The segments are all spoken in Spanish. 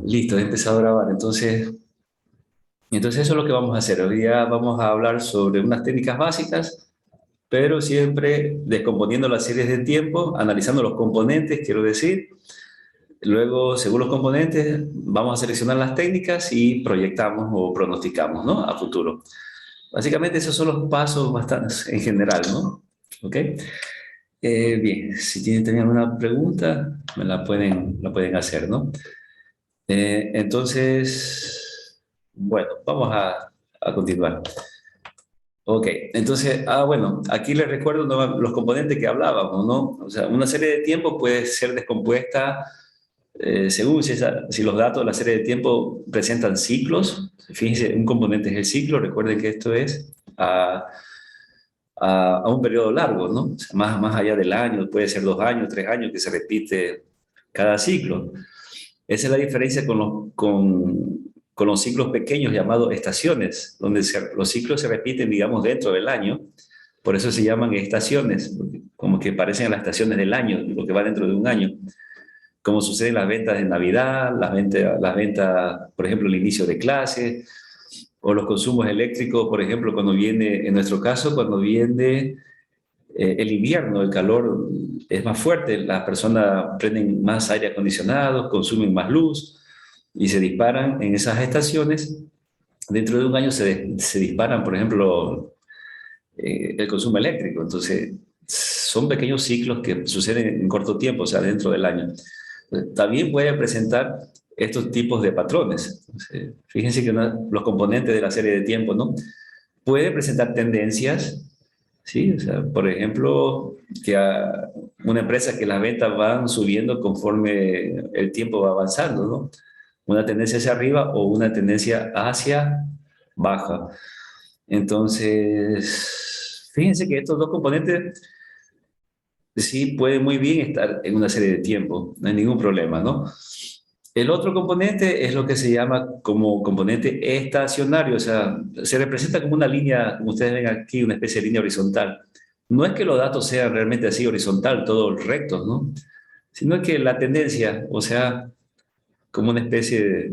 Listo, he empezado a grabar. Entonces eso es lo que vamos a hacer. Hoy día vamos a hablar sobre unas técnicas básicas, pero siempre descomponiendo las series de tiempo, analizando los componentes, quiero decir. Luego, según los componentes, vamos a seleccionar las técnicas y proyectamos o pronosticamos, ¿no? A futuro. Básicamente esos son los pasos bastantes en general, ¿no? ¿Ok? Bien, si tienen también alguna pregunta, la pueden hacer, ¿no? Entonces, bueno, vamos a continuar. Ok, entonces, bueno, aquí les recuerdo los componentes que hablábamos, ¿no? O sea, una serie de tiempo puede ser descompuesta según si los datos de la serie de tiempo presentan ciclos. Fíjense, un componente es el ciclo, recuerden que esto es a un periodo largo, ¿no? O sea, más allá del año, puede ser 2 años, 3 años que se repite cada ciclo. Esa es la diferencia con los ciclos pequeños llamados estaciones, donde los ciclos se repiten, digamos, dentro del año. Por eso se llaman estaciones, como que parecen las estaciones del año, lo que va dentro de un año. Como sucede en las ventas de Navidad, las ventas, por ejemplo, el inicio de clase, o los consumos eléctricos, por ejemplo, cuando viene, en nuestro caso, cuando viene el invierno, el calor es más fuerte, las personas prenden más aire acondicionado, consumen más luz y se disparan en esas estaciones. Dentro de un año se disparan, por ejemplo, el consumo eléctrico. Entonces, son pequeños ciclos que suceden en corto tiempo, o sea, dentro del año. También puede presentar estos tipos de patrones. Entonces, fíjense que los componentes de la serie de tiempo, ¿no? Puede presentar tendencias. Sí, o sea, por ejemplo, que una empresa que las ventas van subiendo conforme el tiempo va avanzando, ¿no? Una tendencia hacia arriba o una tendencia hacia baja. Entonces, fíjense que estos dos componentes sí pueden muy bien estar en una serie de tiempo, no hay ningún problema, ¿no? El otro componente es lo que se llama como componente estacionario, o sea, se representa como una línea, como ustedes ven aquí, una especie de línea horizontal. No es que los datos sean realmente así horizontal, todos rectos, ¿no? Sino que la tendencia, o sea, como una especie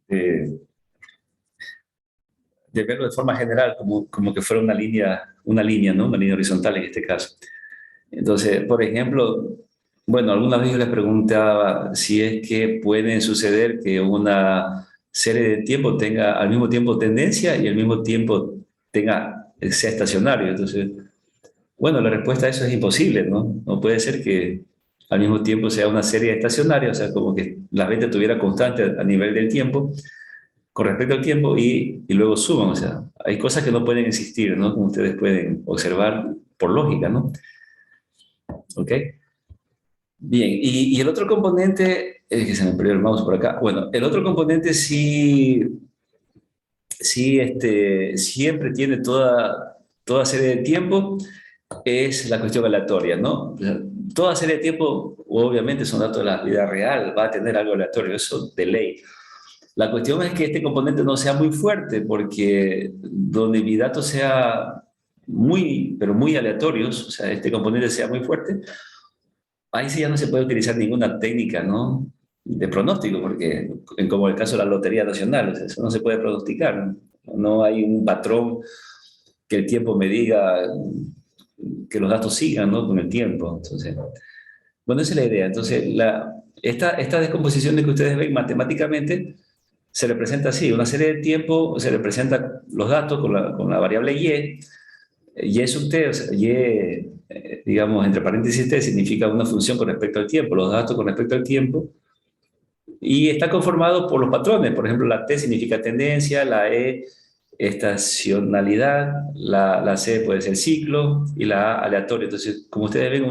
de, de verlo de forma general, como que fuera una línea, ¿no? Una línea horizontal en este caso. Entonces, por ejemplo, bueno, alguna vez yo les preguntaba si es que puede suceder que una serie de tiempo tenga al mismo tiempo tendencia y al mismo tiempo sea estacionario. Entonces, bueno, la respuesta a eso es imposible, ¿no? No puede ser que al mismo tiempo sea una serie estacionaria, o sea, como que la venta tuviera constante a nivel del tiempo, con respecto al tiempo, y luego suban. O sea, hay cosas que no pueden existir, ¿no? Como ustedes pueden observar por lógica, ¿no? ¿Ok? Bien, y el otro componente, es que se me perdió el mouse por acá. Bueno, el otro componente sí, siempre tiene toda serie de tiempo, es la cuestión aleatoria, ¿no? O sea, toda serie de tiempo, obviamente son datos de la vida real, va a tener algo aleatorio, eso de ley. La cuestión es que este componente no sea muy fuerte, porque donde mi dato sea pero muy aleatorios, o sea, este componente sea muy fuerte, ahí sí ya no se puede utilizar ninguna técnica, ¿no? De pronóstico, porque como el caso de la Lotería Nacional, o sea, eso no se puede pronosticar, ¿no? No hay un patrón que el tiempo me diga que los datos sigan, ¿no? Con el tiempo. Entonces, bueno, esa es la idea. Entonces, esta descomposición de que ustedes ven matemáticamente se representa así. Una serie de tiempo se representa los datos con la variable y. Y sub t, o sea, y, digamos, entre paréntesis t, significa una función con respecto al tiempo, los datos con respecto al tiempo, y está conformado por los patrones. Por ejemplo, la t significa tendencia, la e estacionalidad, la c puede ser ciclo y la a aleatorio. Entonces, como ustedes ven,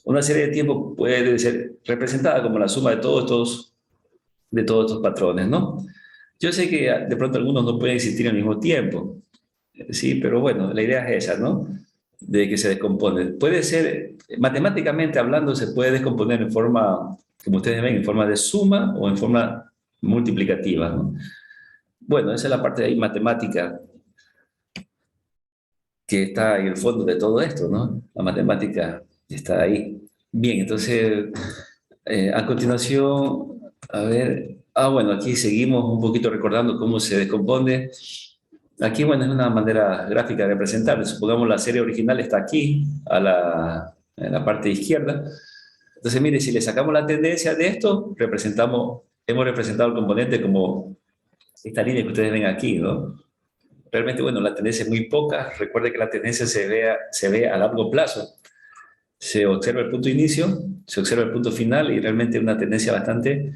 una serie de tiempo puede ser representada como la suma de todos estos patrones, ¿no? Yo sé que de pronto algunos no pueden existir al mismo tiempo, sí, pero bueno, la idea es esa, ¿no? De que se descompone. Puede ser, matemáticamente hablando, se puede descomponer en forma, como ustedes ven, en forma de suma o en forma multiplicativa, ¿no? Bueno, esa es la parte de ahí matemática que está en el fondo de todo esto, ¿no? La matemática está ahí. Bien, entonces, A continuación, a ver, bueno, aquí seguimos un poquito recordando cómo se descompone. Aquí, bueno, es una manera gráfica de representar. Supongamos la serie original está aquí, en la parte izquierda. Entonces, mire, si le sacamos la tendencia de esto, hemos representado el componente como esta línea que ustedes ven aquí, ¿no? Realmente, bueno, la tendencia es muy poca. Recuerde que la tendencia se ve a largo plazo. Se observa el punto de inicio, se observa el punto final y realmente una tendencia bastante,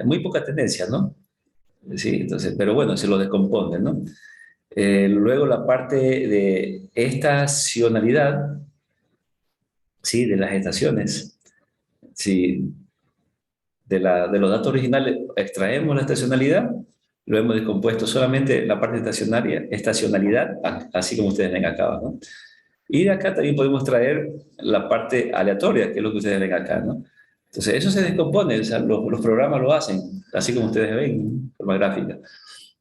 muy poca tendencia, ¿no? Sí, entonces, pero bueno, se lo descompone, ¿no? Luego la parte de estacionalidad, sí, de las estaciones, sí, de los datos originales extraemos la estacionalidad, lo hemos descompuesto solamente la parte estacionalidad, así como ustedes ven acá, ¿no? Y de acá también podemos traer la parte aleatoria, que es lo que ustedes ven acá, ¿no? Entonces, eso se descompone, o sea, los programas lo hacen, así como ustedes ven, de forma gráfica.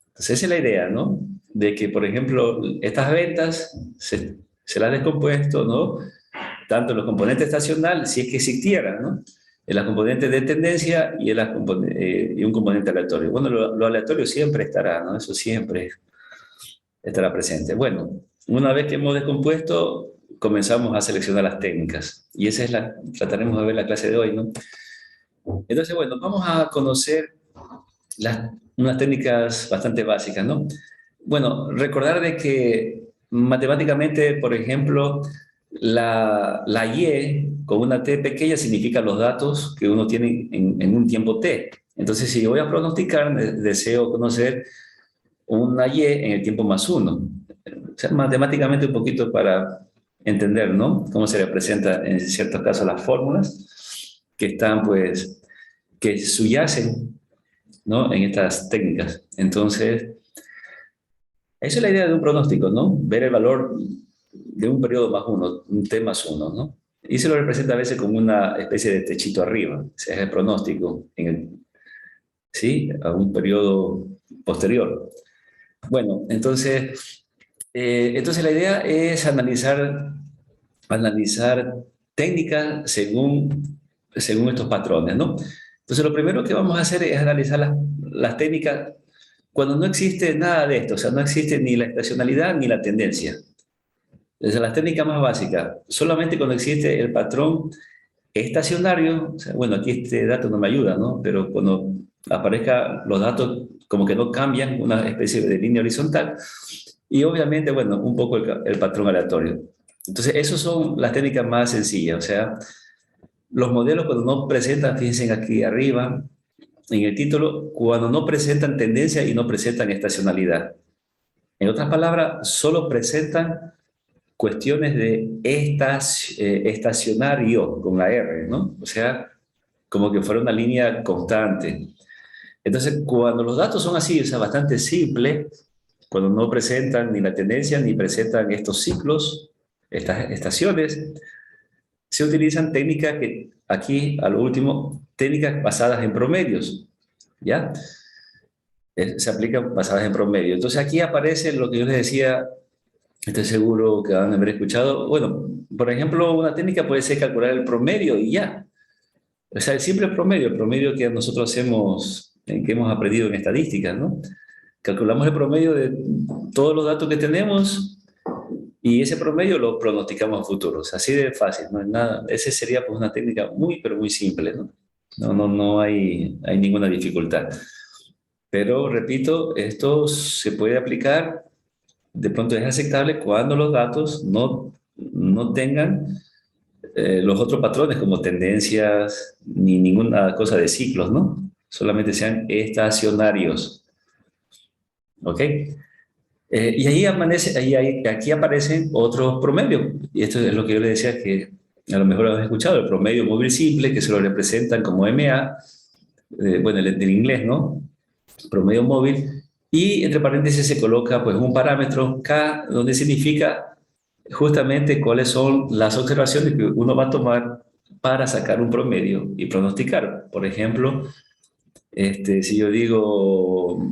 Entonces, esa es la idea, ¿no? De que, por ejemplo, estas ventas se las han descompuesto, ¿no? Tanto los componentes estacional, si es que existieran, ¿no? En las componentes de tendencia y un componente aleatorio. Bueno, lo aleatorio siempre estará, ¿no? Eso siempre estará presente. Bueno, una vez que hemos descompuesto, comenzamos a seleccionar las técnicas. Y esa es trataremos de ver la clase de hoy, ¿no? Entonces, bueno, vamos a conocer unas técnicas bastante básicas, ¿no? Bueno, recordar de que matemáticamente, por ejemplo, la Y con una T pequeña significa los datos que uno tiene en un tiempo T. Entonces, si yo voy a pronosticar, deseo conocer una Y en el tiempo más uno. O sea, matemáticamente un poquito para entender, ¿no? Cómo se representa en ciertos casos las fórmulas que están, pues, que subyacen, ¿no? En estas técnicas. Entonces, esa es la idea de un pronóstico, ¿no? Ver el valor de un periodo más uno, un T más uno, ¿no? Y se lo representa a veces como una especie de techito arriba, ese es el pronóstico, ¿sí? A un periodo posterior. Bueno, entonces la idea es analizar técnicas según estos patrones, ¿no? Entonces lo primero que vamos a hacer es analizar las técnicas cuando no existe nada de esto, o sea, no existe ni la estacionalidad ni la tendencia. Desde las técnicas más básicas, solamente cuando existe el patrón estacionario, o sea, bueno, aquí este dato no me ayuda, ¿no? Pero cuando aparezca los datos como que no cambian, una especie de línea horizontal, y obviamente, bueno, un poco el patrón aleatorio. Entonces, esas son las técnicas más sencillas, o sea, los modelos cuando no presentan, fíjense aquí arriba, en el título, cuando no presentan tendencia y no presentan estacionalidad. En otras palabras, solo presentan cuestiones de estacionario con la R, ¿no? O sea, como que fuera una línea constante. Entonces, cuando los datos son así, o sea, bastante simples, cuando no presentan ni la tendencia ni presentan estos ciclos, estas estaciones, se utilizan técnicas que, aquí, a lo último, técnicas basadas en promedios, ¿ya? Se aplican basadas en promedio. Entonces, aquí aparece lo que yo les decía. Estoy seguro que van a haber escuchado. Bueno, por ejemplo, una técnica puede ser calcular el promedio y ya. O sea, el simple promedio, el promedio que nosotros hacemos, que hemos aprendido en estadística, ¿no? Calculamos el promedio de todos los datos que tenemos y ese promedio lo pronosticamos a futuros. Así de fácil, no es nada. Esa sería pues una técnica muy, pero muy simple, ¿no? No hay ninguna dificultad. Pero repito, esto se puede aplicar, de pronto es aceptable cuando los datos no tengan los otros patrones como tendencias ni ninguna cosa de ciclos, ¿no? Solamente sean estacionarios, ¿ok? Y aquí aparecen otros promedios. Y esto es lo que yo le decía que a lo mejor has escuchado, el promedio móvil simple, que se lo representan como MA, bueno, del inglés, ¿no? Promedio móvil. Y entre paréntesis se coloca pues un parámetro K, donde significa justamente cuáles son las observaciones que uno va a tomar para sacar un promedio y pronosticar. Por ejemplo, si yo digo,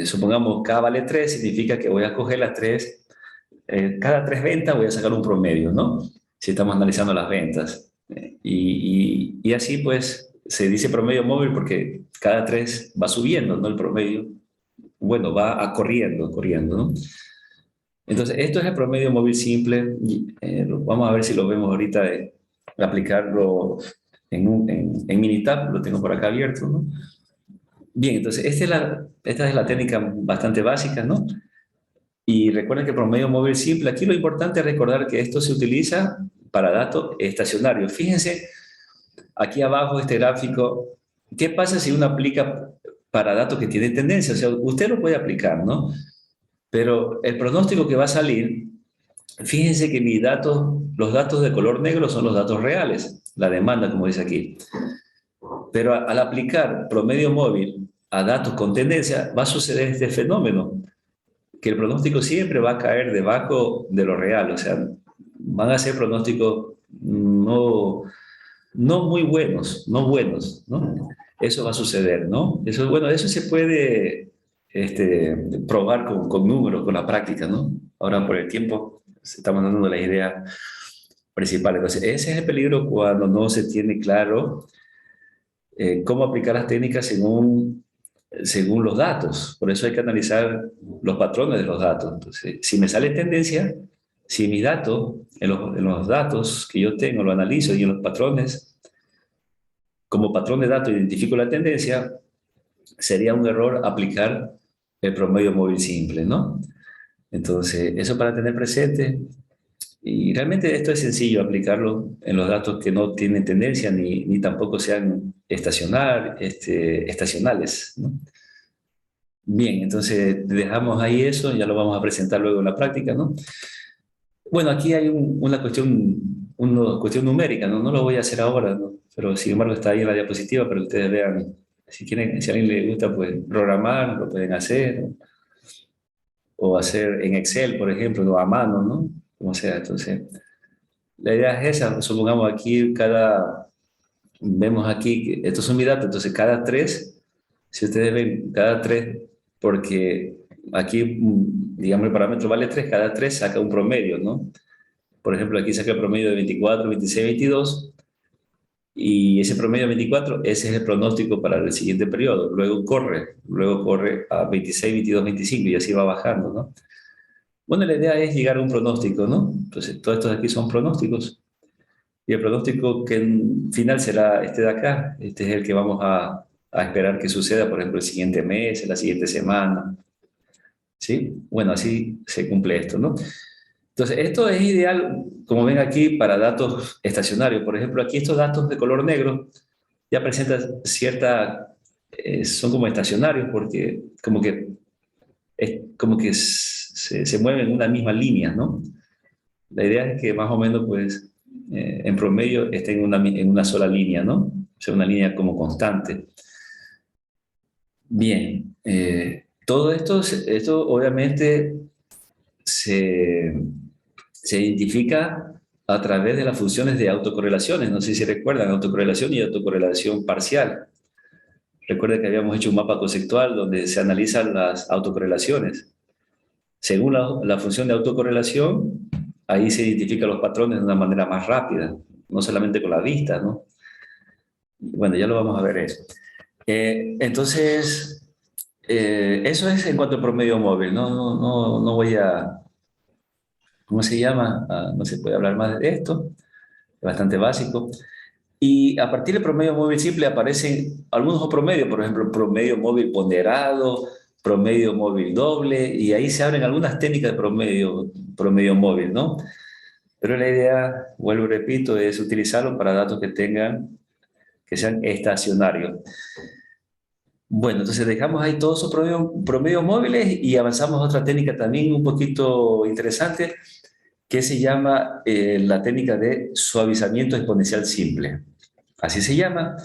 supongamos K vale 3, significa que voy a coger las tres, cada tres ventas voy a sacar un promedio, ¿no? Si estamos analizando las ventas. Y así pues se dice promedio móvil porque cada 3 va subiendo, ¿no? El promedio, bueno, corriendo, ¿no? Entonces, esto es el promedio móvil simple. Vamos a ver si lo vemos ahorita, aplicarlo en Minitab, lo tengo por acá abierto, ¿no? Bien, entonces, esta es la técnica bastante básica, ¿no? Y recuerden que promedio móvil simple, aquí lo importante es recordar que esto se utiliza para datos estacionarios. Fíjense, aquí abajo este gráfico, ¿qué pasa si uno aplica para datos que tienen tendencia? O sea, usted lo puede aplicar, ¿no? Pero el pronóstico que va a salir, fíjense que los datos de color negro son los datos reales, la demanda, como dice aquí. Pero al aplicar promedio móvil a datos con tendencia, va a suceder este fenómeno, que el pronóstico siempre va a caer debajo de lo real, o sea, van a ser pronósticos no muy buenos, no buenos, ¿no? Eso va a suceder, ¿no? Eso, bueno, eso se puede probar con números, con la práctica, ¿no? Ahora por el tiempo estamos dando la idea principal. Entonces, ese es el peligro cuando no se tiene claro cómo aplicar las técnicas según los datos. Por eso hay que analizar los patrones de los datos. Entonces, si me sale tendencia, si mi dato, en los datos que yo tengo, lo analizo y en los patrones, como patrón de datos identifico la tendencia, sería un error aplicar el promedio móvil simple, ¿no? Entonces, eso para tener presente. Y realmente esto es sencillo aplicarlo en los datos que no tienen tendencia ni tampoco sean estacionales, ¿no? Bien, entonces dejamos ahí eso, ya lo vamos a presentar luego en la práctica, ¿no? Bueno, aquí hay una cuestión numérica, ¿no? No lo voy a hacer ahora, ¿no? Pero sin embargo está ahí en la diapositiva para que ustedes vean. Si quieren, si a alguien le gusta, pues programar, lo pueden hacer, ¿no? O hacer en Excel, por ejemplo, ¿no? A mano, ¿no? Como sea, entonces, la idea es esa, supongamos aquí vemos aquí, que estos son mis datos, entonces cada 3, si ustedes ven, cada 3, porque aquí, digamos, el parámetro vale 3, cada 3 saca un promedio, ¿no? Por ejemplo, aquí saca el promedio de 24, 26, 22, y ese promedio de 24, ese es el pronóstico para el siguiente periodo. Luego corre a 26, 22, 25 y así va bajando, ¿no? Bueno, la idea es llegar a un pronóstico, ¿no? Entonces, todos estos de aquí son pronósticos. Y el pronóstico que en final será este de acá. Este es el que vamos a esperar que suceda, por ejemplo, el siguiente mes, la siguiente semana. ¿Sí? Bueno, así se cumple esto, ¿no? Entonces, esto es ideal, como ven aquí, para datos estacionarios. Por ejemplo, aquí estos datos de color negro ya presentan son como estacionarios porque como que se mueven en una misma línea, ¿no? La idea es que más o menos, pues, en promedio estén en una sola línea, ¿no? O sea, una línea como constante. Bien, todo esto obviamente se, se identifica a través de las funciones de autocorrelaciones. No sé si recuerdan, autocorrelación y autocorrelación parcial. Recuerden que habíamos hecho un mapa conceptual donde se analizan las autocorrelaciones. Según la función de autocorrelación, ahí se identifican los patrones de una manera más rápida, no solamente con la vista, ¿no? Bueno, ya lo vamos a ver eso. Entonces, eso es en cuanto al promedio móvil. No voy a, ¿cómo se llama? No se puede hablar más de esto, es bastante básico. Y a partir del promedio móvil simple aparecen algunos promedios, por ejemplo, promedio móvil ponderado, promedio móvil doble, y ahí se abren algunas técnicas de promedio móvil, ¿no? Pero la idea, vuelvo y repito, es utilizarlo para datos que sean estacionarios. Bueno, entonces dejamos ahí todos esos promedios móviles y avanzamos a otra técnica también un poquito interesante, que se llama la técnica de suavizamiento exponencial simple. Así se llama.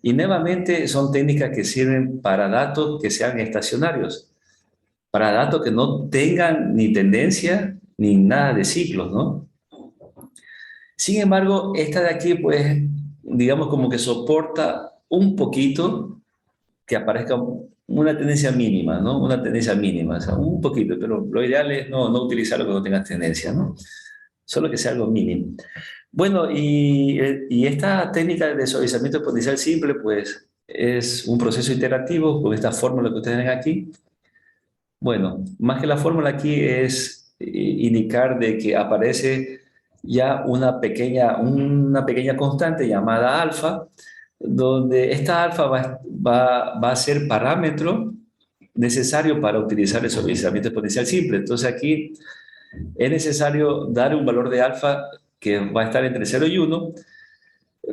Y nuevamente son técnicas que sirven para datos que sean estacionarios, para datos que no tengan ni tendencia ni nada de ciclos, ¿no? Sin embargo, esta de aquí, pues, digamos como que soporta un poquito que aparezca una tendencia mínima, ¿no? Una tendencia mínima, o sea, un poquito, pero lo ideal es no utilizarlo cuando tengas tendencia, ¿no? Solo que sea algo mínimo. Bueno, y esta técnica de suavizamiento exponencial simple, pues es un proceso iterativo con esta fórmula que ustedes ven aquí. Bueno, más que la fórmula aquí es indicar de que aparece ya una pequeña constante llamada alfa, donde esta alfa va a ser parámetro necesario para utilizar el suavizamiento exponencial simple. Entonces aquí es necesario dar un valor de alfa que va a estar entre 0 y 1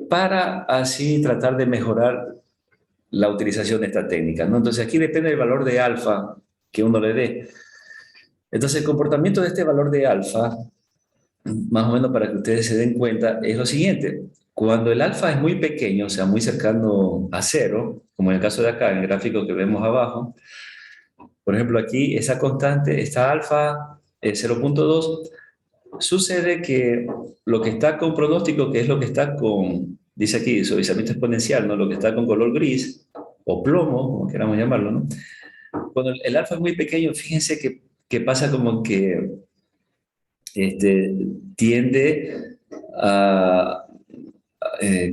para así tratar de mejorar la utilización de esta técnica, ¿no? Entonces aquí depende del valor de alfa que uno le dé. Entonces el comportamiento de este valor de alfa, más o menos para que ustedes se den cuenta, es lo siguiente. Cuando el alfa es muy pequeño, o sea, muy cercano a 0, como en el caso de acá, en el gráfico que vemos abajo, por ejemplo, aquí esa constante, esta alfa es 0,2. Sucede que lo que está con pronóstico, que es lo que está con, dice aquí, suavizamiento exponencial, ¿no? Lo que está con color gris o plomo, como queramos llamarlo, ¿no? Cuando el alfa es muy pequeño, fíjense que pasa como que este, tiende a,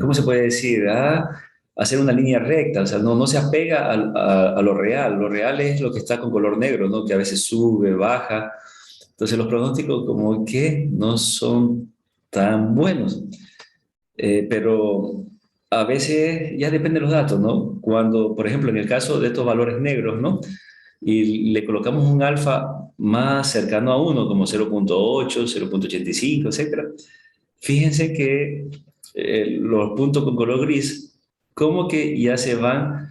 ¿cómo se puede decir? A hacer una línea recta, o sea, no se apega a lo real. Lo real es lo que está con color negro, ¿no? Que a veces sube, baja. Entonces los pronósticos como que no son tan buenos. Pero a veces ya depende de los datos, ¿no? Cuando, por ejemplo, en el caso de estos valores negros, ¿no? Y le colocamos un alfa más cercano a 1, como 0,8, 0,85, etcétera. Fíjense que los puntos con color gris como que ya se van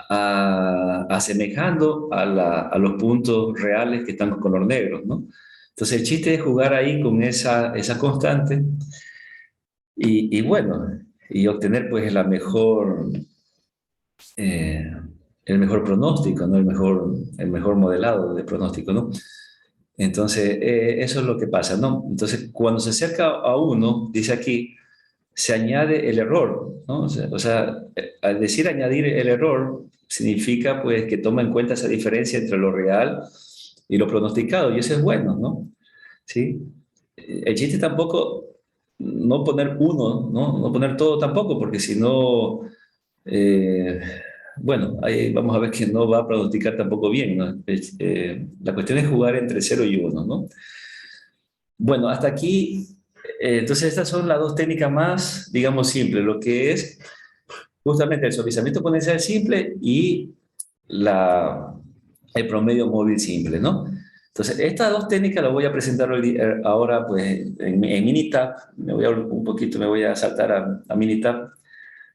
asemejando a los puntos reales que están con color negro, ¿no? Entonces el chiste es jugar ahí con esa constante y bueno, y obtener pues eh, el mejor pronóstico, ¿no? El mejor modelado de pronóstico, ¿no? Entonces, eso es lo que pasa, ¿no? Entonces, cuando se acerca a 1, dice aquí, se añade el error, ¿no? Al decir añadir el error, significa pues que toma en cuenta esa diferencia entre lo real y lo pronosticado, y eso es bueno, ¿no? ¿Sí? El chiste tampoco no poner uno, ¿no? No poner todo tampoco, porque si no, eh, bueno, ahí vamos a ver que no va a pronosticar tampoco bien, ¿no? La cuestión es jugar entre 0 y 1, ¿no? Bueno, hasta aquí, entonces estas son las dos técnicas más, digamos, simples, lo que es justamente el suavizamiento exponencial simple y la, el promedio móvil simple, ¿no? Entonces, estas dos técnicas las voy a presentar ahora, pues, en Minitab. Me voy a saltar a Minitab.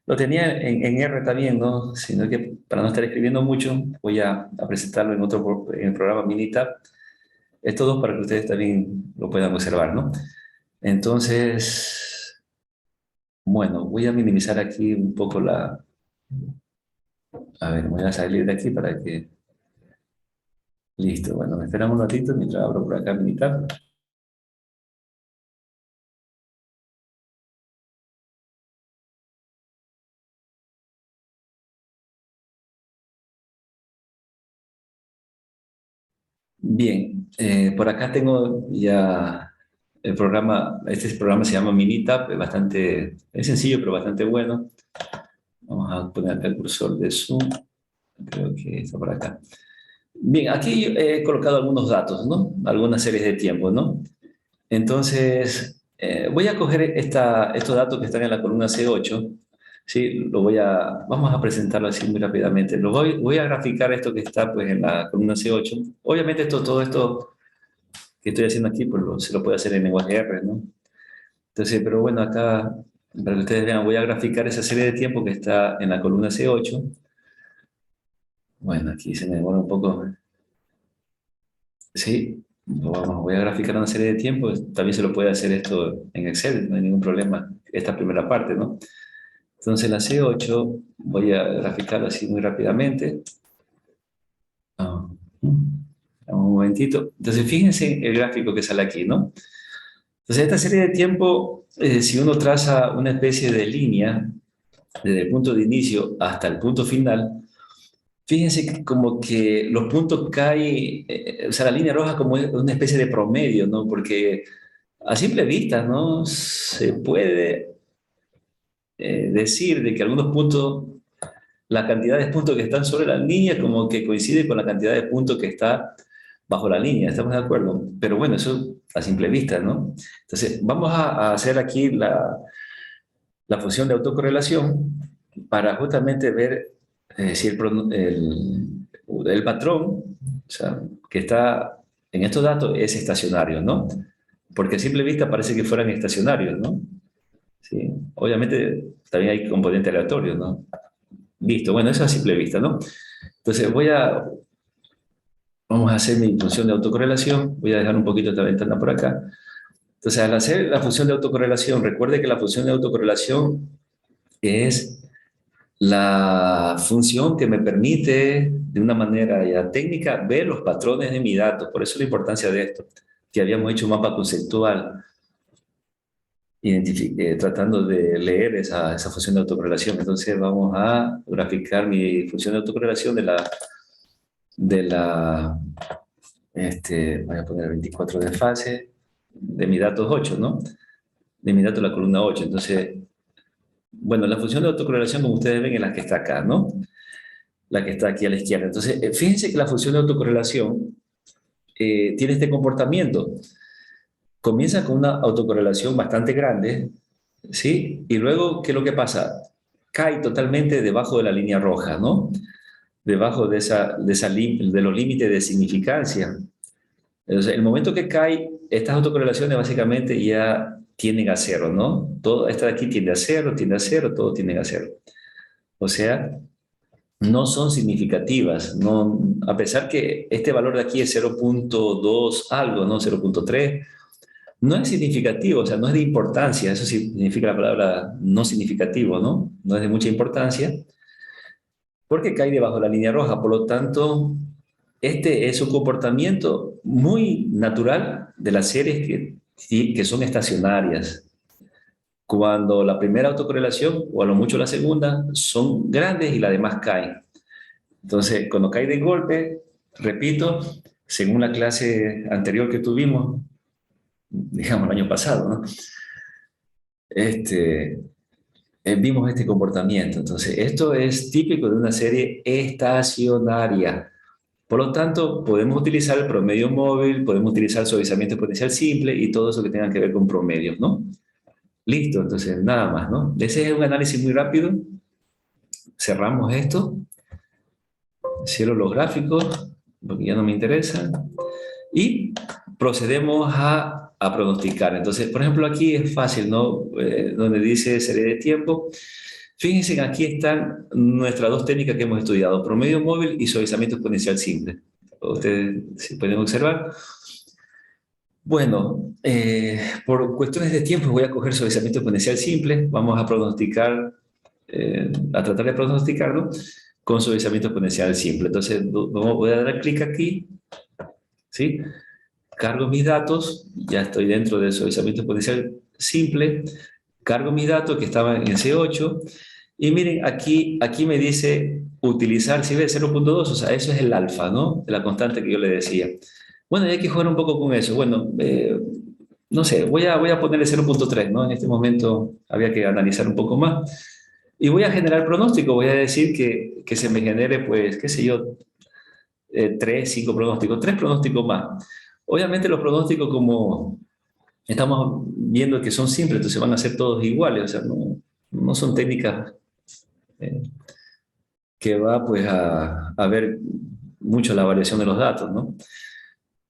Lo tenía en R también, ¿no? Sino que para no estar escribiendo mucho, voy a presentarlo en el programa Minitab. Estos dos para que ustedes también lo puedan observar, ¿no? Entonces, bueno, voy a minimizar aquí un poco la... A ver, voy a salir de aquí para que... Listo, bueno, esperamos un ratito mientras abro por acá Minitab. Bien, por acá tengo ya el programa, este programa se llama Minitab, es sencillo pero bastante bueno. Vamos a poner acá el cursor de Zoom, creo que está por acá. Bien, aquí he colocado algunos datos, ¿no? Algunas series de tiempos, ¿no? Entonces, voy a coger estos datos que están en la columna C8, ¿sí? Vamos a presentarlo así muy rápidamente. Voy a graficar esto que está pues, en la columna C8. Obviamente todo esto que estoy haciendo aquí pues, se lo puede hacer en lenguaje R, ¿no? Entonces, pero bueno, acá, para que ustedes vean, voy a graficar esa serie de tiempo que está en la columna C8. Bueno, aquí se me demora un poco. Sí, voy a graficar una serie de tiempos. También se lo puede hacer esto en Excel, no hay ningún problema. Esta primera parte, ¿no? Entonces la C8 voy a graficarlo así muy rápidamente. Ah, un momentito. Entonces fíjense el gráfico que sale aquí, ¿no? Entonces esta serie de tiempo, si uno traza una especie de línea desde el punto de inicio hasta el punto final, fíjense que como que los puntos caen, o sea, la línea roja como es una especie de promedio, ¿no? Porque A simple vista, ¿no? Se puede decir de que algunos puntos, la cantidad de puntos que están sobre la línea como que coincide con la cantidad de puntos que está bajo la línea, ¿estamos de acuerdo? Pero bueno, eso a simple vista, ¿no? Entonces, vamos a hacer aquí la función de autocorrelación para justamente ver si el patrón, o sea, que está en estos datos es estacionario, ¿no? Porque a simple vista parece que fueran estacionarios, ¿no? Sí. Obviamente también hay componentes aleatorios, ¿no? Listo, bueno, eso a simple vista, ¿no? Entonces vamos a hacer mi función de autocorrelación, voy a dejar un poquito esta ventana por acá. Entonces, al hacer la función de autocorrelación, recuerde que la función de autocorrelación es la función que me permite, de una manera ya técnica, ver los patrones de mi dato. Por eso la importancia de esto, que habíamos hecho un mapa conceptual tratando de leer esa función de autocorrelación. Entonces vamos a graficar mi función de autocorrelación voy a poner 24 de fase, de mi datos 8, ¿no? De mi dato la columna 8. Entonces, bueno, la función de autocorrelación, como ustedes ven, es la que está acá, ¿no? La que está aquí a la izquierda. Entonces, fíjense que la función de autocorrelación tiene este comportamiento. Comienza con una autocorrelación bastante grande, ¿sí? Y luego, ¿qué es lo que pasa? Cae totalmente debajo de la línea roja, ¿no? Debajo de los límites de significancia. Entonces, el momento que cae, estas autocorrelaciones básicamente ya tienden a cero, ¿no? Todo esta de aquí tiende a cero, todo tiende a cero. O sea, no son significativas, no, a pesar que este valor de aquí es 0.2 algo, ¿no? 0.3, no es significativo, o sea, no es de importancia, eso sí significa la palabra no significativo, ¿no? No es de mucha importancia, porque cae debajo de la línea roja, por lo tanto, este es un comportamiento muy natural de las series que son estacionarias. Cuando la primera autocorrelación, o a lo mucho la segunda, son grandes y las demás caen. Entonces, cuando cae de golpe, repito, según la clase anterior que tuvimos, digamos el año pasado, ¿no? Este, vimos este comportamiento. Entonces, esto es típico de una serie estacionaria. Por lo tanto, podemos utilizar el promedio móvil, podemos utilizar suavizamiento exponencial simple y todo eso que tenga que ver con promedios, ¿no? Listo, entonces nada más, ¿no? Ese es un análisis muy rápido. Cerramos esto. Cierro los gráficos, porque ya no me interesan. Y procedemos a pronosticar. Entonces, por ejemplo, aquí es fácil, ¿no? Donde dice serie de tiempo. Fíjense que aquí están nuestras dos técnicas que hemos estudiado, promedio móvil y suavizamiento exponencial simple. Ustedes si pueden observar. Bueno, por cuestiones de tiempo voy a coger suavizamiento exponencial simple. Vamos a pronosticar, a tratar de pronosticarlo con suavizamiento exponencial simple. Entonces, voy a dar clic aquí, ¿sí? Cargo mis datos, ya estoy dentro del suavizamiento exponencial simple, cargo mis datos que estaban en C8, y miren, aquí me dice utilizar, si ve 0.2, o sea, eso es el alfa, ¿no? La constante que yo le decía. Bueno, y hay que jugar un poco con eso. Bueno, no sé, voy a ponerle 0.3, ¿no? En este momento había que analizar un poco más. Y voy a generar pronóstico, voy a decir que se me genere, pues, qué sé yo, 3 pronósticos más. Obviamente los pronósticos, como estamos viendo que son simples, entonces van a ser todos iguales, o sea, no son técnicas eh, que va pues a ver mucho la variación de los datos, ¿no?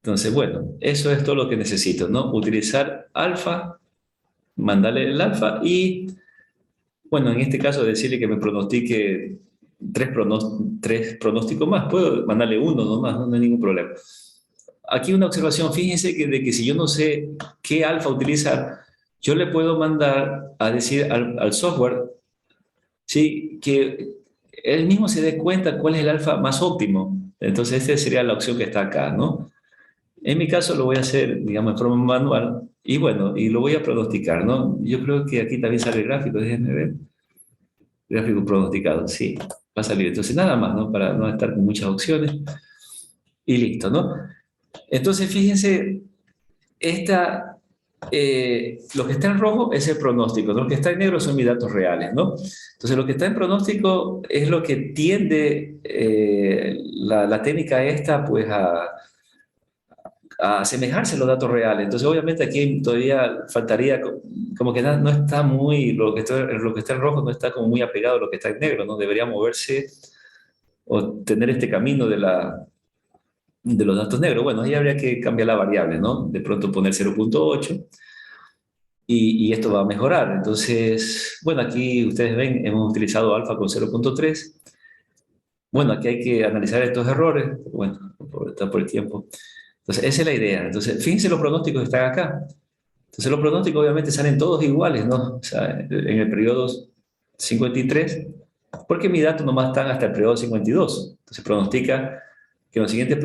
Entonces, bueno, eso es todo lo que necesito, ¿no? Utilizar alfa, mandarle el alfa y, bueno, en este caso decirle que me pronostique tres pronósticos más. Puedo mandarle uno nomás, no hay ningún problema. Aquí una observación, fíjense de que si yo no sé qué alfa utilizar, yo le puedo mandar a decir al software, ¿sí? Que él mismo se dé cuenta cuál es el alfa más óptimo. Entonces, esta sería la opción que está acá, ¿no? En mi caso lo voy a hacer, digamos, en forma manual y bueno, y lo voy a pronosticar, ¿no? Yo creo que aquí también sale el gráfico, déjenme ver. Gráfico pronosticado, sí, va a salir. Entonces, nada más, ¿no? Para no estar con muchas opciones y listo, ¿no? Entonces, fíjense, esta lo que está en rojo es el pronóstico, ¿no? Lo que está en negro son mis datos reales, ¿no? Entonces, lo que está en pronóstico es lo que tiende la técnica esta, pues, a asemejarse a los datos reales. Entonces, obviamente, aquí todavía faltaría, como que no está muy, lo que está en rojo no está como muy apegado a lo que está en negro, ¿no? Debería moverse o tener este camino de los datos negros. Bueno, ahí habría que cambiar la variable, ¿no? De pronto poner 0.8 y esto va a mejorar. Entonces, bueno, aquí ustedes ven, hemos utilizado alfa con 0.3. Bueno, aquí hay que analizar estos errores, pero bueno, está por el tiempo. Entonces, esa es la idea. Entonces, fíjense los pronósticos que están acá. Entonces, los pronósticos obviamente salen todos iguales, ¿no? O sea, en el periodo 53, porque mis datos nomás están hasta el periodo 52. Entonces, pronostica que en los siguientes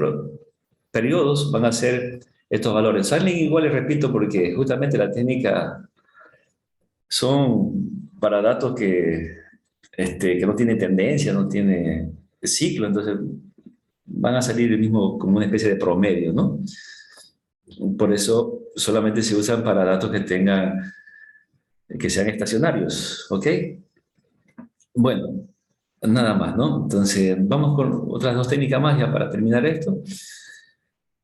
periodos van a ser estos valores. Salen iguales, repito, porque justamente la técnica son para datos que no tienen tendencia, no tiene ciclo, entonces van a salir el mismo como una especie de promedio, ¿no? Por eso solamente se usan para datos que sean estacionarios, ¿ok? Bueno, nada más, ¿no? Entonces, vamos con otras dos técnicas más ya para terminar esto,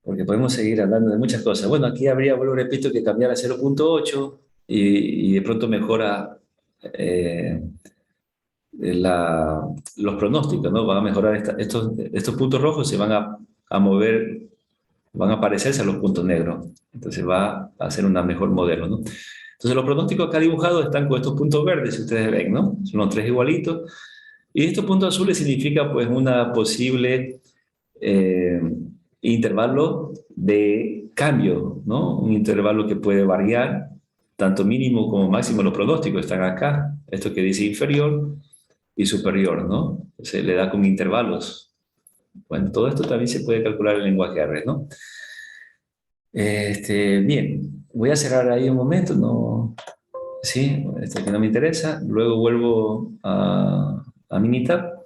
porque podemos seguir hablando de muchas cosas. Bueno, aquí habría, vuelvo repito, que cambiar a 0.8 y de pronto mejora eh, los pronósticos, ¿no? Van a mejorar estos puntos rojos, se van a mover, van a parecerse a los puntos negros. Entonces va a ser un mejor modelo, ¿no? Entonces los pronósticos acá dibujados están con estos puntos verdes, si ustedes ven, ¿no? Son los tres igualitos. Y estos puntos azules significa pues una posible eh, intervalo de cambio, ¿no? Un intervalo que puede variar, tanto mínimo como máximo los pronósticos están acá. Esto que dice inferior y superior, ¿no? Se le da con intervalos. Bueno, todo esto también se puede calcular en lenguaje R, ¿no? Bien, voy a cerrar ahí un momento, ¿no? Sí, esto que no me interesa. Luego vuelvo a Minitab.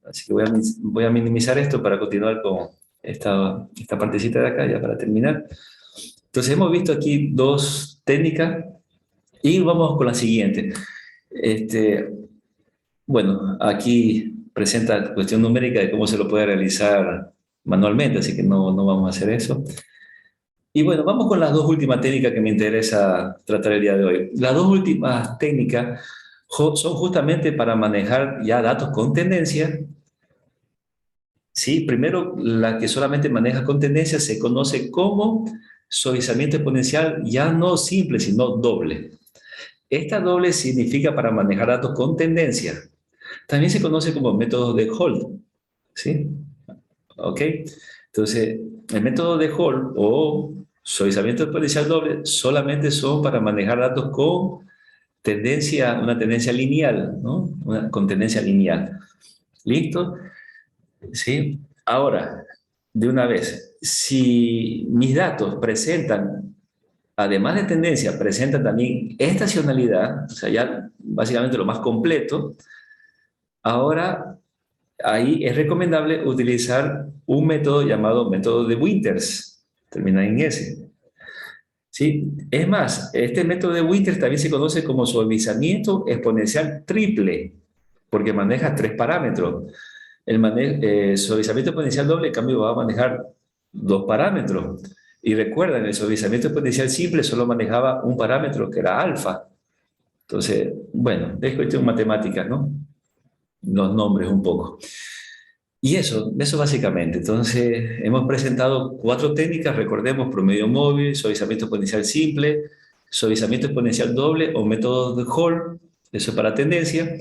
Así que voy a minimizar esto para continuar con esta partecita de acá, ya para terminar. Entonces, hemos visto aquí dos técnicas y vamos con la siguiente. Este, Bueno, aquí presenta cuestión numérica de cómo se lo puede realizar manualmente, así que no vamos a hacer eso. Y bueno, vamos con las dos últimas técnicas que me interesa tratar el día de hoy. Las dos últimas técnicas son justamente para manejar ya datos con tendencia. Sí, primero, la que solamente maneja con tendencia se conoce como suavizamiento exponencial ya no simple, sino doble. Esta doble significa para manejar datos con tendencia. También se conoce como método de Holt, ¿sí? ¿Ok? Entonces, el método de Hall o suavizamiento exponencial doble solamente son para manejar datos con tendencia, una tendencia lineal, ¿no? Con tendencia lineal. ¿Listo? ¿Sí? Ahora, de una vez, si mis datos presentan, además de tendencia, presentan también estacionalidad, o sea, ya básicamente lo más completo, ahora ahí es recomendable utilizar un método llamado método de Winters, termina en S. ¿Sí? Es más, este método de Winters también se conoce como suavizamiento exponencial triple, porque maneja tres parámetros. Suavizamiento exponencial doble, en cambio, va a manejar dos parámetros. Y recuerden, el suavizamiento exponencial simple solo manejaba un parámetro, que era alfa. Entonces, bueno, es cuestión matemática, ¿no? Los nombres un poco. Y eso básicamente. Entonces, hemos presentado cuatro técnicas, recordemos, promedio móvil, suavizamiento exponencial simple, suavizamiento exponencial doble o métodos de Hall, eso es para tendencia,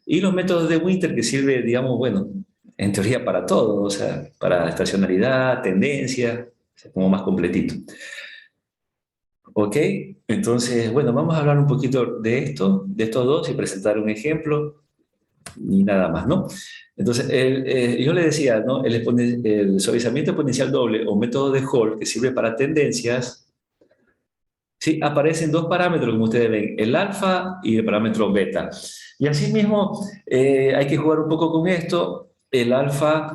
y los métodos de Winter que sirve, digamos, bueno, en teoría para todo, o sea, para estacionalidad, tendencia, o sea, como más completito. ¿Ok? Entonces, bueno, vamos a hablar un poquito de esto, de estos dos y presentar un ejemplo y nada más, ¿no? Entonces, yo le decía, ¿no? El suavizamiento exponencial doble o método de Hall, que sirve para tendencias, sí, aparecen dos parámetros, como ustedes ven, el alfa y el parámetro beta. Y asimismo, hay que jugar un poco con esto. El alfa,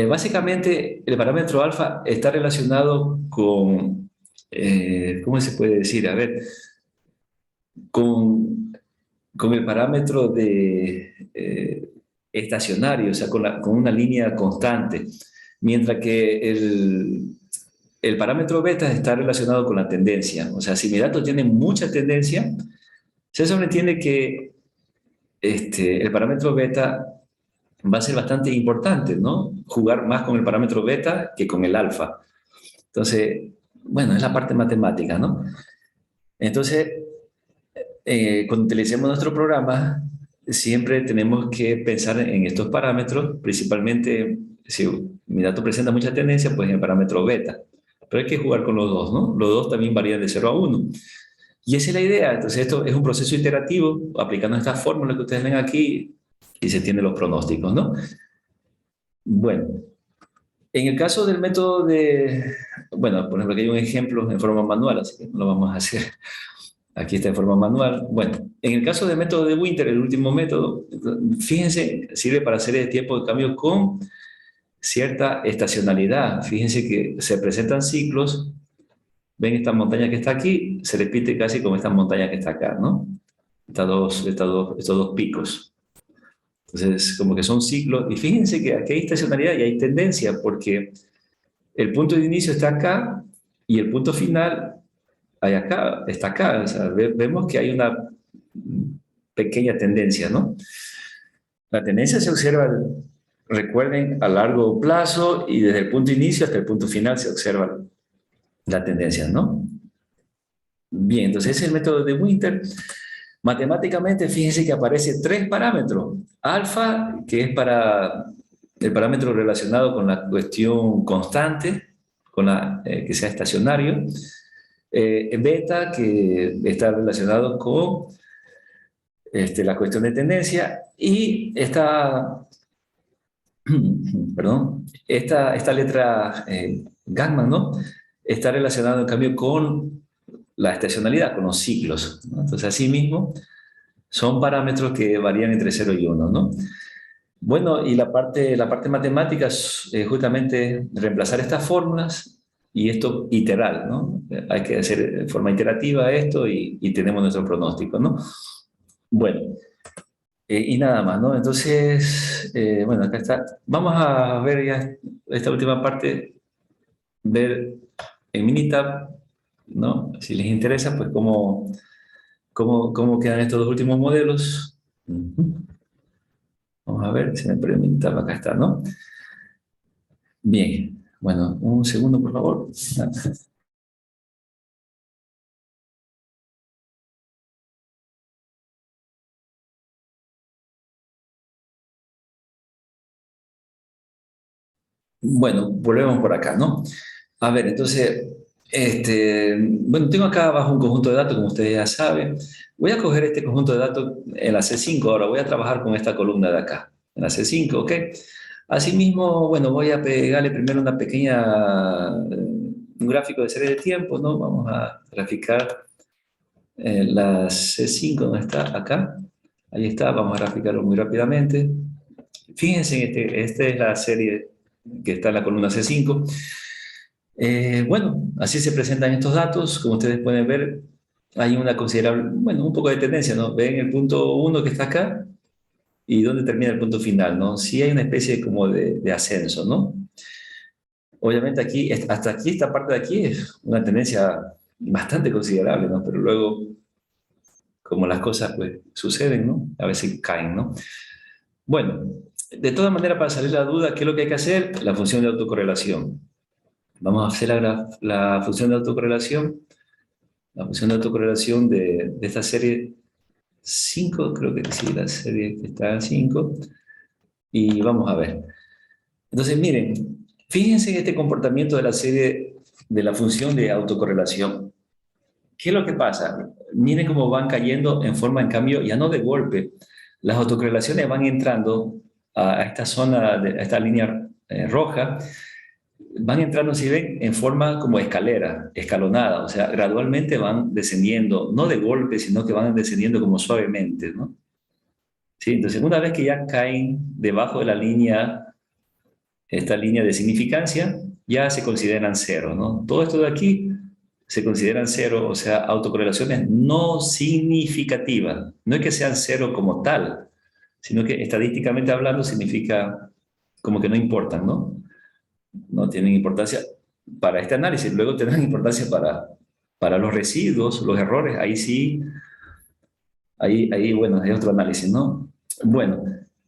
básicamente, el parámetro alfa está relacionado con ¿cómo se puede decir? A ver, con, con el parámetro de estacionario, o sea, con una línea constante, mientras que el parámetro beta está relacionado con la tendencia. O sea, si mi dato tiene mucha tendencia, se sobreentiende que el parámetro beta va a ser bastante importante, ¿no? Jugar más con el parámetro beta que con el alfa. Entonces, bueno, es la parte matemática, ¿no? Entonces, cuando utilicemos nuestro programa, siempre tenemos que pensar en estos parámetros, principalmente si mi dato presenta mucha tendencia, pues en el parámetro beta. Pero hay que jugar con los dos, ¿no? Los dos también varían de 0 a 1. Y esa es la idea. Entonces, esto es un proceso iterativo, aplicando estas fórmulas que ustedes ven aquí, y se tienen los pronósticos, ¿no? Bueno, en el caso del método bueno, por ejemplo, aquí hay un ejemplo en forma manual, así que no lo vamos a hacer. Aquí está en forma manual. Bueno, en el caso del método de Winter, el último método, fíjense, sirve para hacer el tiempo de cambio con cierta estacionalidad. Fíjense que se presentan ciclos. Ven esta montaña que está aquí, se repite casi como esta montaña que está acá, ¿no? Estos dos picos. Entonces, como que son ciclos. Y fíjense que aquí hay estacionalidad y hay tendencia, porque el punto de inicio está acá y el punto final hay acá, está acá. O sea, vemos que hay una pequeña tendencia, ¿no? La tendencia se observa, recuerden, a largo plazo y desde el punto de inicio hasta el punto final se observa la tendencia, ¿no? Bien, entonces ese es el método de Winter. Matemáticamente, fíjense que aparece tres parámetros. Alfa, que es para el parámetro relacionado con la cuestión constante, que sea estacionario. Beta, que está relacionado con la cuestión de tendencia. Y perdón, esta letra gamma, ¿no? Está relacionada en cambio con la estacionalidad, con los ciclos, ¿no? Entonces, asimismo, son parámetros que varían entre 0 y 1, ¿no? Bueno, y la parte matemática es justamente reemplazar estas fórmulas y esto iterar, ¿no? Hay que hacer de forma iterativa esto y tenemos nuestro pronóstico, ¿no? Bueno, y nada más, ¿no? Entonces, bueno, acá está. Vamos a ver ya esta última parte, ver en Minitab, ¿no? Si les interesa, pues cómo quedan estos dos últimos modelos. Vamos a ver si me permite, acá está, ¿no? Bien, bueno, un segundo, por favor. Bueno, volvemos por acá, ¿no? A ver, entonces, bueno, tengo acá abajo un conjunto de datos, como ustedes ya saben. Voy a coger este conjunto de datos en la C5, ahora voy a trabajar con esta columna de acá, en la C5, ¿ok? Asimismo, bueno, voy a pegarle primero una un gráfico de serie de tiempo, ¿no? Vamos a graficar la C5, ¿dónde está? Acá. Ahí está, vamos a graficarlo muy rápidamente. Fíjense, esta es la serie que está en la columna C5. Bueno, así se presentan estos datos. Como ustedes pueden ver, hay una considerable, bueno, un poco de tendencia, ¿no? Ven el punto 1 que está acá y dónde termina el punto final, ¿no? Sí hay una especie como de ascenso, ¿no? Obviamente aquí, hasta aquí, esta parte de aquí es una tendencia bastante considerable, ¿no? Pero luego, como las cosas pues suceden, ¿no? A veces caen, ¿no? Bueno, de todas maneras, para salir la duda, ¿qué es lo que hay que hacer? La función de autocorrelación. Vamos a hacer la función de autocorrelación. La función de autocorrelación de esta serie 5, creo que sí, la serie que está en 5. Y vamos a ver. Entonces, miren, fíjense en este comportamiento de la serie de la función de autocorrelación. ¿Qué es lo que pasa? Miren cómo van cayendo en forma, en cambio, ya no de golpe. Las autocorrelaciones van entrando a esta zona, a esta línea roja, van entrando, si ven, en forma como escalera, escalonada, o sea, gradualmente van descendiendo, no de golpe, sino que van descendiendo como suavemente, ¿no? Sí, entonces, una vez que ya caen debajo de la línea, esta línea de significancia, ya se consideran cero, ¿no? Todo esto de aquí se consideran cero, o sea, autocorrelaciones no significativas. No es que sean cero como tal, sino que estadísticamente hablando significa como que no importan, ¿no? No tienen importancia para este análisis. Luego tendrán importancia para los residuos, los errores, ahí sí, ahí bueno, hay otro análisis, ¿no? Bueno,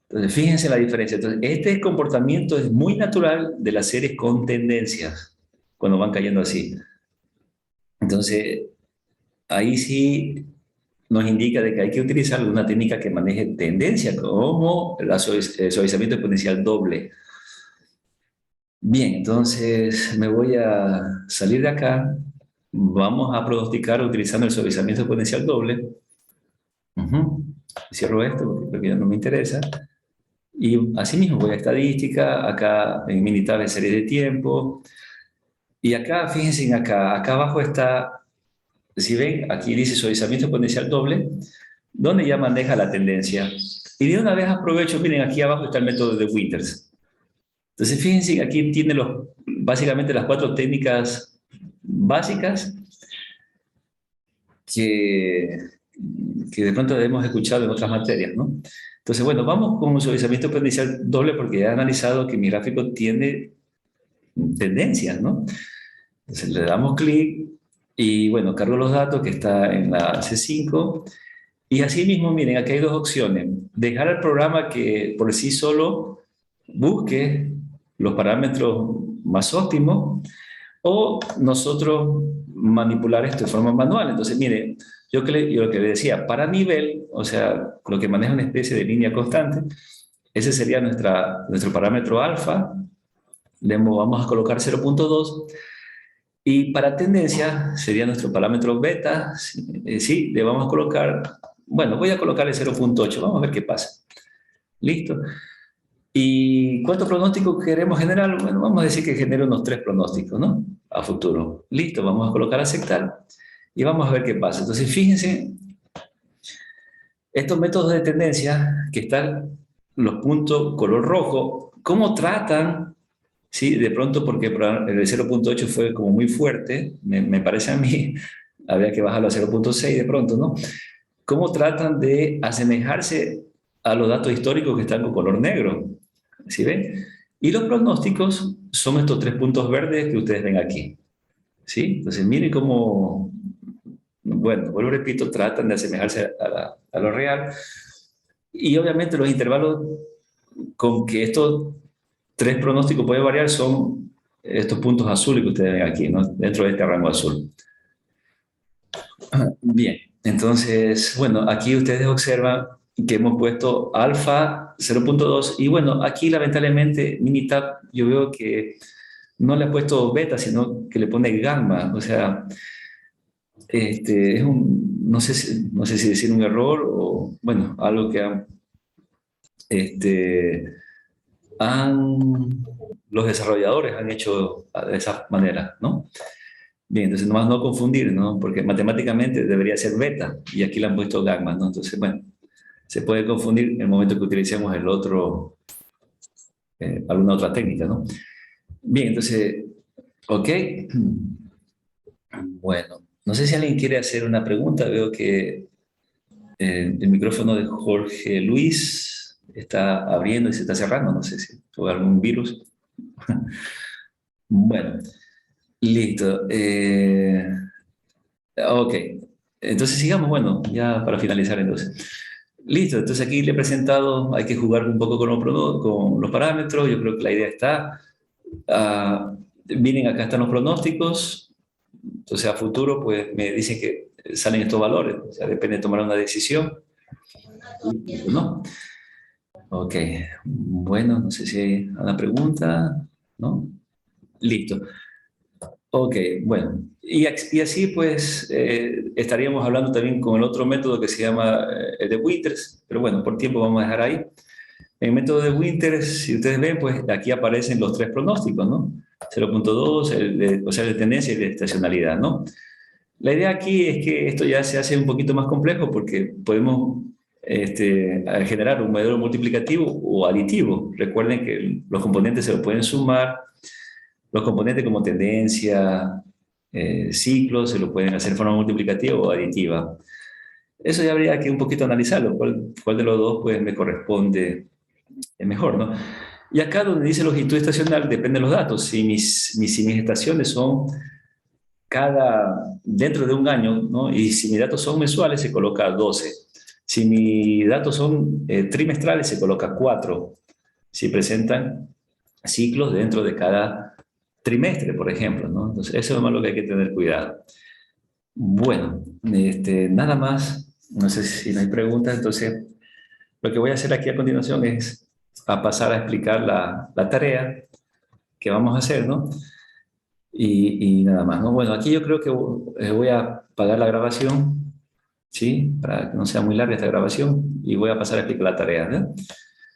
entonces fíjense la diferencia. Entonces, este comportamiento es muy natural de las series con tendencias, cuando van cayendo así. Entonces, ahí sí nos indica de que hay que utilizar alguna técnica que maneje tendencia, como el suavizamiento exponencial doble. Bien, entonces me voy a salir de acá. Vamos a pronosticar utilizando el suavizamiento exponencial doble. Ujú. Cierro esto porque creo que ya no me interesa. Y asimismo voy a estadística, acá en Minitab de serie de tiempo. Y acá, fíjense en acá abajo está, si ven, aquí dice suavizamiento exponencial doble, donde ya maneja la tendencia. Y de una vez aprovecho, miren, aquí abajo está el método de Winters. Entonces, fíjense que aquí tiene básicamente las 4 técnicas básicas que, que de pronto hemos escuchado en otras materias, ¿no? Entonces, bueno, vamos con un suavizamiento exponencial doble porque he analizado que mi gráfico tiene tendencias, ¿no? Entonces, le damos clic y, bueno, cargo los datos que está en la C5. Y así mismo, miren, aquí hay 2 opciones. Dejar al programa que por sí solo busque los parámetros más óptimos o nosotros manipular esto de forma manual. Entonces, miren, yo lo que le decía, para nivel, o sea, lo que maneja una especie de línea constante, ese sería nuestro parámetro alfa, vamos a colocar 0.2, y para tendencia sería nuestro parámetro beta, sí, le vamos a colocar, bueno, voy a colocarle 0.8, vamos a ver qué pasa. Listo. ¿Y cuántos pronósticos queremos generar? Bueno, vamos a decir que genere unos 3 pronósticos, ¿no? A futuro. Listo, vamos a colocar aceptar y vamos a ver qué pasa. Entonces, fíjense, estos métodos de tendencia que están los puntos color rojo, ¿cómo tratan? Sí, de pronto porque el 0.8 fue como muy fuerte, me parece a mí, habría que bajarlo a 0.6 de pronto, ¿no? ¿Cómo tratan de asemejarse a los datos históricos que están con color negro? ¿Sí ven? Y los pronósticos son estos 3 puntos verdes que ustedes ven aquí. ¿Sí? Entonces, miren cómo, bueno, vuelvo repito, tratan de asemejarse a lo real. Y obviamente los intervalos con que estos 3 pronósticos pueden variar son estos puntos azules que ustedes ven aquí, ¿no? Dentro de este rango azul. Bien, entonces, bueno, aquí ustedes observan que hemos puesto alfa 0.2 y bueno, aquí lamentablemente Minitab yo veo que no le ha puesto beta, sino que le pone gamma, o sea, es no sé si decir un error o, bueno, algo que este, los desarrolladores han hecho de esa manera, ¿no? Bien, entonces nomás no confundir, ¿no? Porque matemáticamente debería ser beta y aquí le han puesto gamma, ¿no? Entonces, bueno, se puede confundir en el momento que utilicemos el otro, alguna otra técnica, ¿no? Bien, entonces, ok. Bueno, no sé si alguien quiere hacer una pregunta. Veo que el micrófono de Jorge Luis está abriendo y se está cerrando. No sé si tuvo algún virus. Bueno, listo. Ok, entonces sigamos, bueno, ya para finalizar entonces. Listo, entonces aquí le he presentado, hay que jugar un poco con los parámetros, yo creo que la idea está. Miren, acá están los pronósticos, entonces a futuro pues me dicen que salen estos valores, o sea, depende de tomar una decisión, ¿no? Ok, bueno, no sé si hay una pregunta, ¿no? Listo. Ok, bueno. Y así pues estaríamos hablando también con el otro método que se llama el de Winters, pero bueno, por tiempo vamos a dejar ahí. En el método de Winters, si ustedes ven, pues aquí aparecen los 3 pronósticos, ¿no? 0.2, o sea, de tendencia y de estacionalidad, ¿no? La idea aquí es que esto ya se hace un poquito más complejo porque podemos generar un modelo multiplicativo o aditivo. Recuerden que los componentes se los pueden sumar, los componentes como tendencia, ciclos, se lo pueden hacer de forma multiplicativa o aditiva. Eso ya habría que un poquito analizarlo, cuál de los dos pues me corresponde mejor, ¿no? Y acá donde dice longitud estacional depende de los datos. Si mis estaciones son dentro de un año, ¿no? Y si mis datos son mensuales, se coloca 12. Si mis datos son trimestrales, se coloca 4. Si presentan ciclos dentro de cada trimestre, por ejemplo, ¿no? Entonces, eso es más lo que hay que tener cuidado. Bueno, nada más. No sé si no hay preguntas, entonces lo que voy a hacer aquí a continuación es a pasar a explicar la tarea que vamos a hacer, ¿no? Y nada más, ¿no? Bueno, aquí yo creo que voy a parar la grabación, ¿sí? Para que no sea muy larga esta grabación y voy a pasar a explicar la tarea, ¿no?